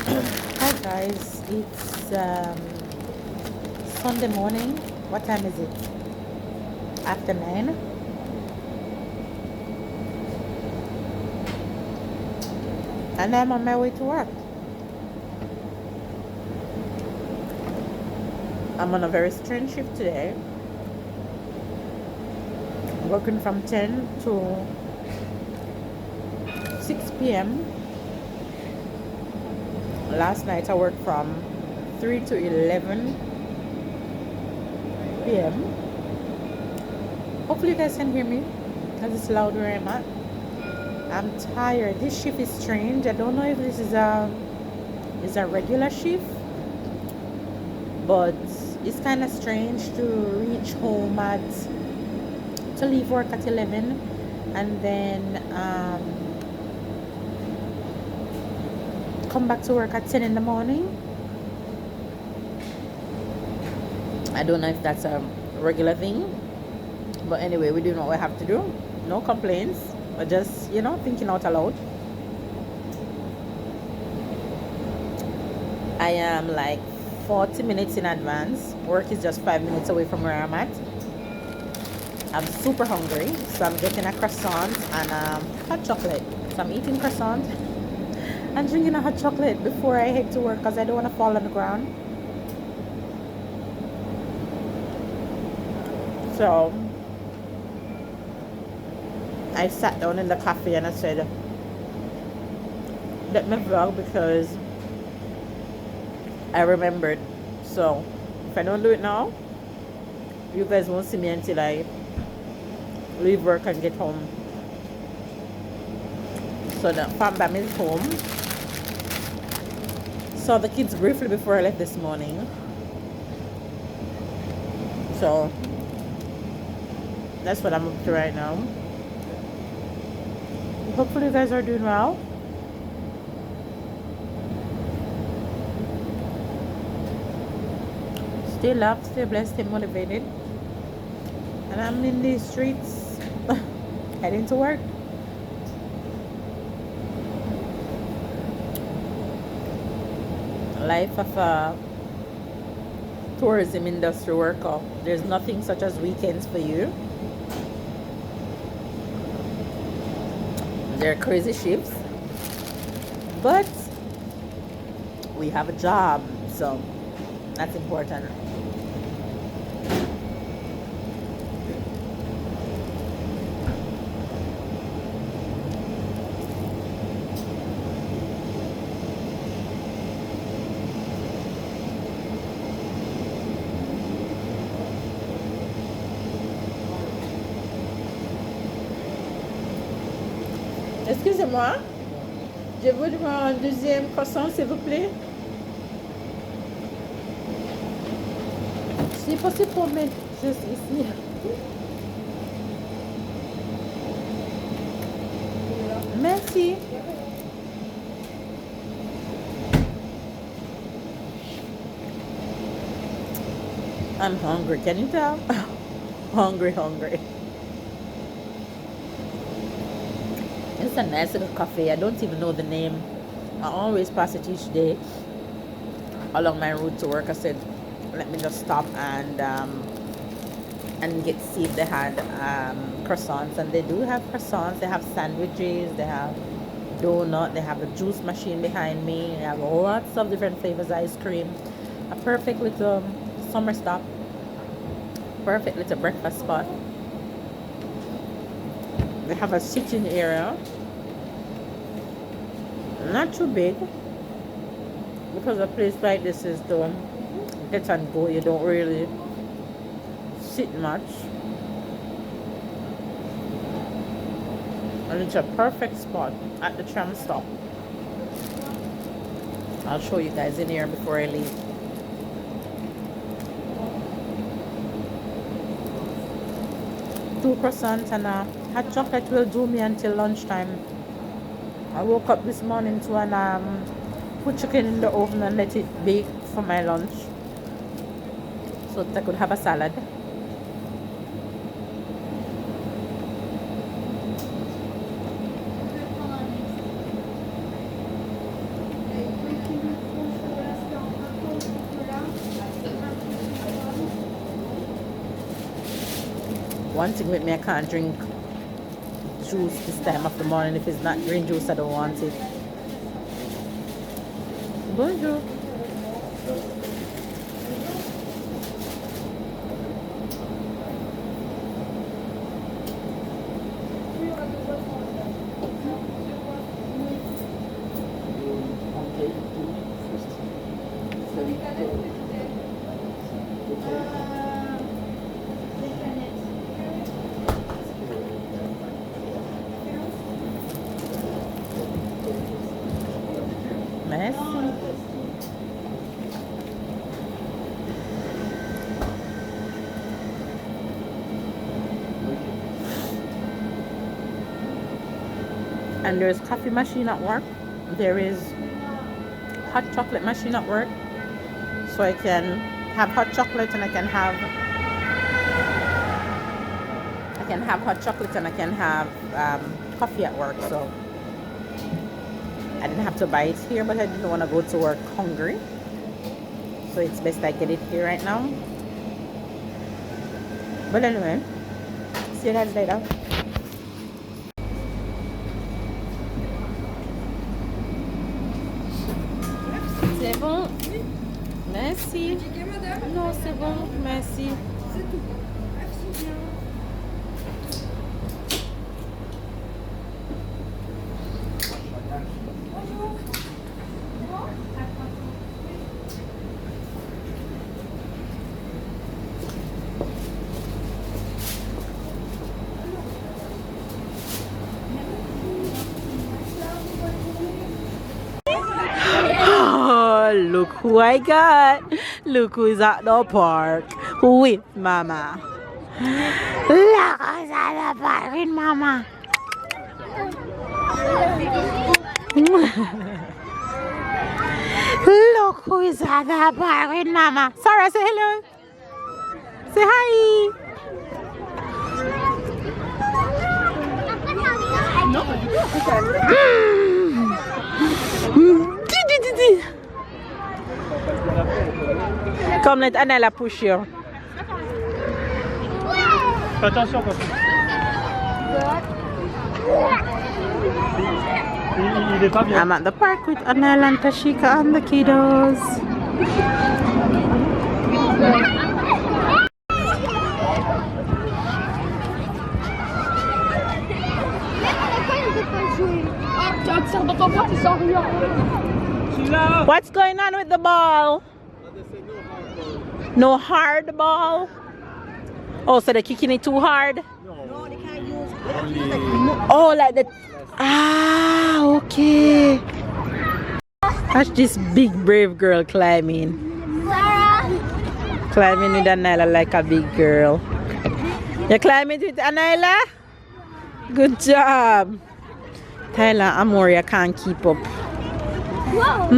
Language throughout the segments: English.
Hi guys, it's Sunday morning. What time is it? After 9. And I'm on my way to work. I'm on a very strange shift today. Working from 10 to 6 p.m. Last night I worked from 3 to 11 p.m. Hopefully you guys can hear me because it's loud where I'm at. I'm tired. This shift is strange. I don't know if this is a regular shift, but it's kind of strange to reach home at to leave work at 11 and then come back to work at 10 in the morning. I don't know if that's a regular thing, but anyway, we're doing what we have to do. No complaints, but just thinking out aloud. I am like 40 minutes in advance. Work is just 5 minutes away from where I'm at. I'm super hungry, so I'm getting a croissant and hot chocolate. So I'm eating croissant and drinking a hot chocolate before I head to work because I don't want to fall on the ground. So I sat down in the cafe and I said, let me vlog because I remembered. So if I don't do it now, you guys won't see me until I leave work and get home. So the fam bam is home. Saw the kids briefly before I left this morning. So that's what I'm up to right now. Hopefully you guys are doing well. Stay loved, stay blessed, stay motivated. And I'm in these streets heading to work. Life of a tourism industry worker. There's nothing such as weekends for you. They're crazy shifts, but we have a job, so that's important. Excusez-moi, je voudrais un deuxième croissant, s'il vous plaît. Si possible pour mettre juste ici. Merci. I'm hungry, can you tell? Hungry. It's a nice little cafe. I don't even know the name. I always pass it each day along my route to work. I said, let me just stop and get see if they had croissants, and they do have croissants. They have sandwiches. They have donut. They have a juice machine behind me. They have lots of different flavors ice cream. A perfect little summer stop. Perfect little breakfast spot. They have a sitting area. Not too big, because a place like this is to get and go. You don't really sit much, and it's a perfect spot at the tram stop. I'll show you guys in here before I leave. Two croissants and a hot chocolate will do me until lunchtime. I woke up this morning to put chicken in the oven and let it bake for my lunch, so that I could have a salad. one thing with me, I can't drink juice this time of the morning. If it's not green juice, I don't want it. Bonjour. Merci. And there's coffee machine at work. There is hot chocolate machine at work. So I can have hot chocolate and I can have hot chocolate and I can have coffee at work. So I didn't have to buy it here, but I didn't want to go to work hungry. So it's best I get it here right now. But anyway, see you guys later. C'est bon? Merci. Non, c'est bon, merci. C'est tout. Merci bien. Look who I got. Look who is at the park with Mama. Look who's at the park with Mama. Look who is at the park with Mama. Sarah, say hello. Say hi. Come, let Anela push you. Attention, parce que... Il est pas bien. I'm at the park with Anela and Tashika and the kiddos. What's going on with the ball? No hard ball? Oh, so they're kicking it too hard? No, they can't use Oh, like the... Ah, okay. Watch this big brave girl climbing. Climbing with Anila like a big girl. You climbing with Anila? Good job. Tyler, Amoria can't keep up. Whoa.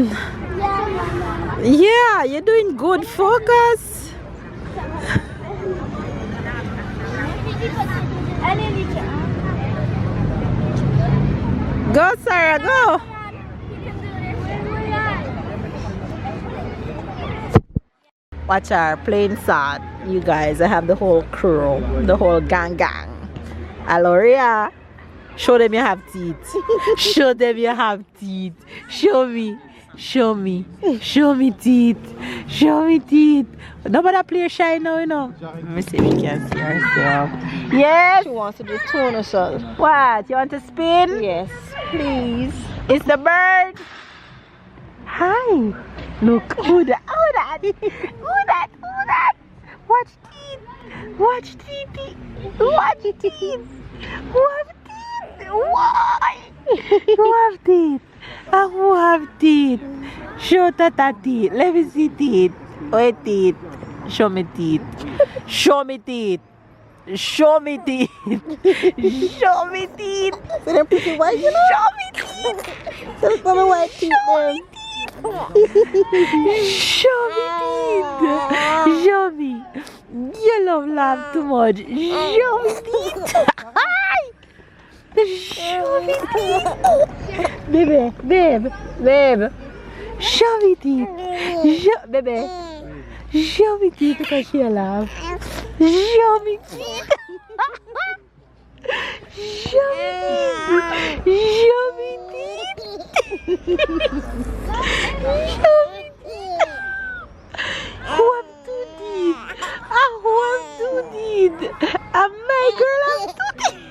Yeah, you're doing good. Focus. Go, Sarah, go. Watch her playing sad. You guys, I have the whole crew, the whole gang. Aloria, show them you have teeth. Show them you have teeth. Show me. Show me. Show me teeth. Show me teeth. Nobody play shy now, you know. Let me see if you can see herself. Yes. She wants to do tortoise. What? You want to spin? Yes, please. It's the bird. Hi. Look. Who that? Who that? Who that? Who that? Watch teeth. Watch teeth. Watch teeth. Who have teeth? Why? Who have teeth? Who have teeth? Show Tata teeth. Let me see teeth. Wait, teeth. Show me teeth. Show me teeth. Show me teeth. Show me teeth. So they're pretty white, you know? Show me teeth. So it's my white teeth there. Show me teeth. Show me. You love laugh too much. Show me teeth. Show me teeth. Babe. Show me teeth. Baby. Show me teeth because she laugh. Show me teeth. Yummy teeth. Who have two teeth? Who have two teeth? My girl have two teeth.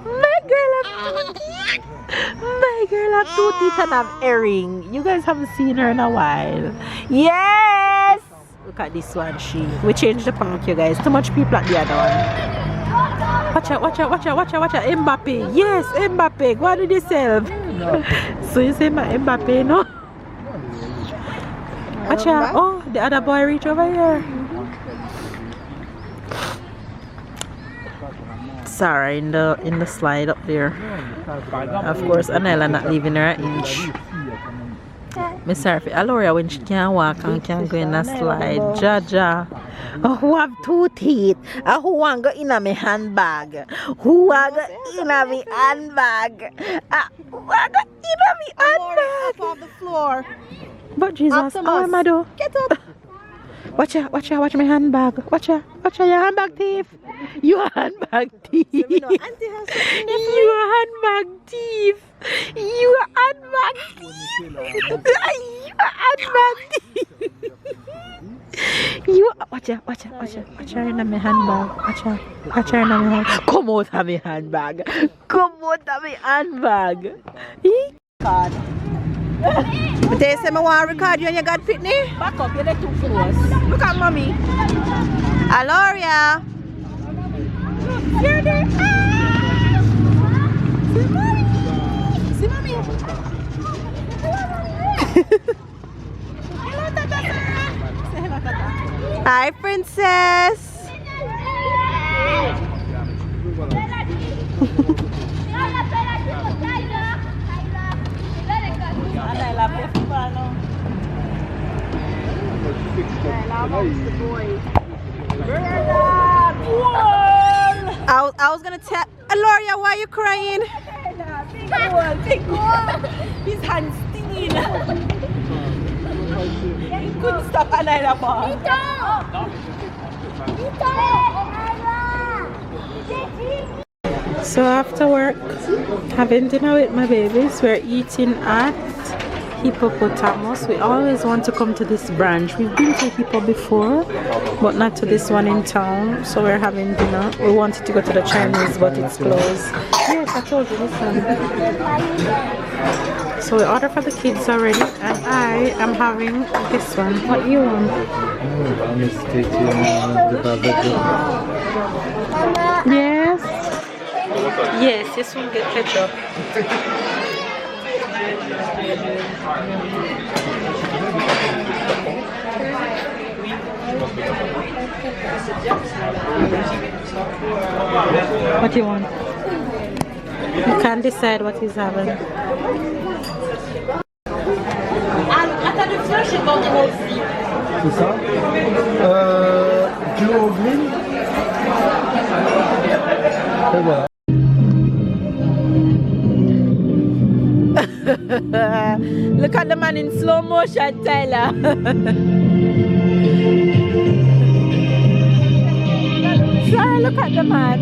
My girl have two teeth. My girl have two teeth and have earring. You guys haven't seen her in a while. Yes. Look at this one, we changed the park, you guys. Too much people at the other one. Watch out, watch out, watch out, watch out, watch out. Mbappe. Yes, Mbappe. Go on with yourself. So you say my Mbappe, no? Watch out. Oh, the other boy reach over here. Sarah in the slide up there. Of course, Anela not leaving her an inch. Miss Sarah, Aloria when she can't walk and can't go in a slide. Jaja. Who have two teeth? Who want go in a me handbag? Who want go in a me handbag? Who want go in a me handbag? Off the floor. But Jesus, what am I do? Get up. Watch out, watch out, watch my handbag. Watch out, your handbag thief. You a handbag thief. You a handbag thief. You a handbag thief. You a handbag thief. You watch out, watch out, watch out. Watch her in my handbag. Watch out, watch her in my handbag. Come out of my handbag. Come out of my handbag. God. But they say I want to record you and you got Pitney. Back up, you're too close. Look at mommy. Aloria. You're there. See mommy. Hello, Tata. Say hello, Tata. Hi, princess. I was gonna tell Aloria, why are you crying? Big one. His hand's stinging. He couldn't stop Anila ball. So after work, having dinner with my babies, we're eating at Hippopotamus. We always want to come to this branch. We've been to Hippo before, but not to this one in town. So we're having dinner. We wanted to go to the Chinese, but it's closed. Yes, I told you this one. So we ordered for the kids already, and I am having this one. What you want? Yes. Yes, this one get ketchup. What do you want? You can't decide what he's having. C'est ça Tu veux au grill Et voilà. Look at the man in slow motion, Tyler. Sorry, look at the man.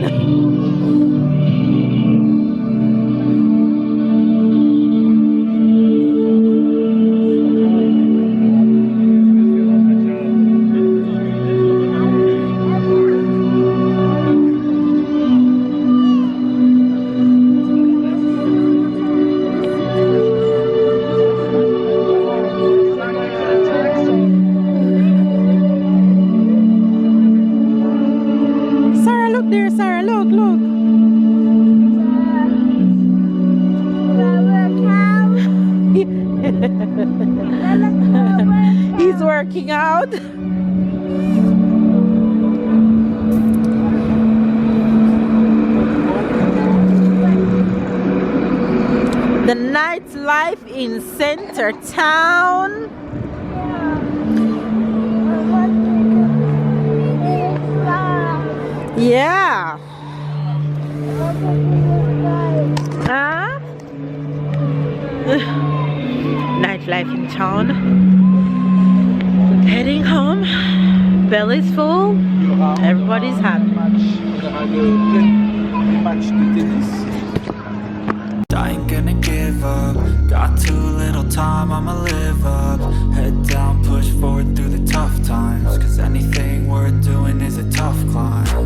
He's working out. The nightlife in Center Town. Yeah. Nightlife in town. Heading home. belly's full, everybody's happy. I ain't gonna give up. Got too little time, I'ma live up. Head down, push forward through the tough times. Cause anything worth doing is a tough climb.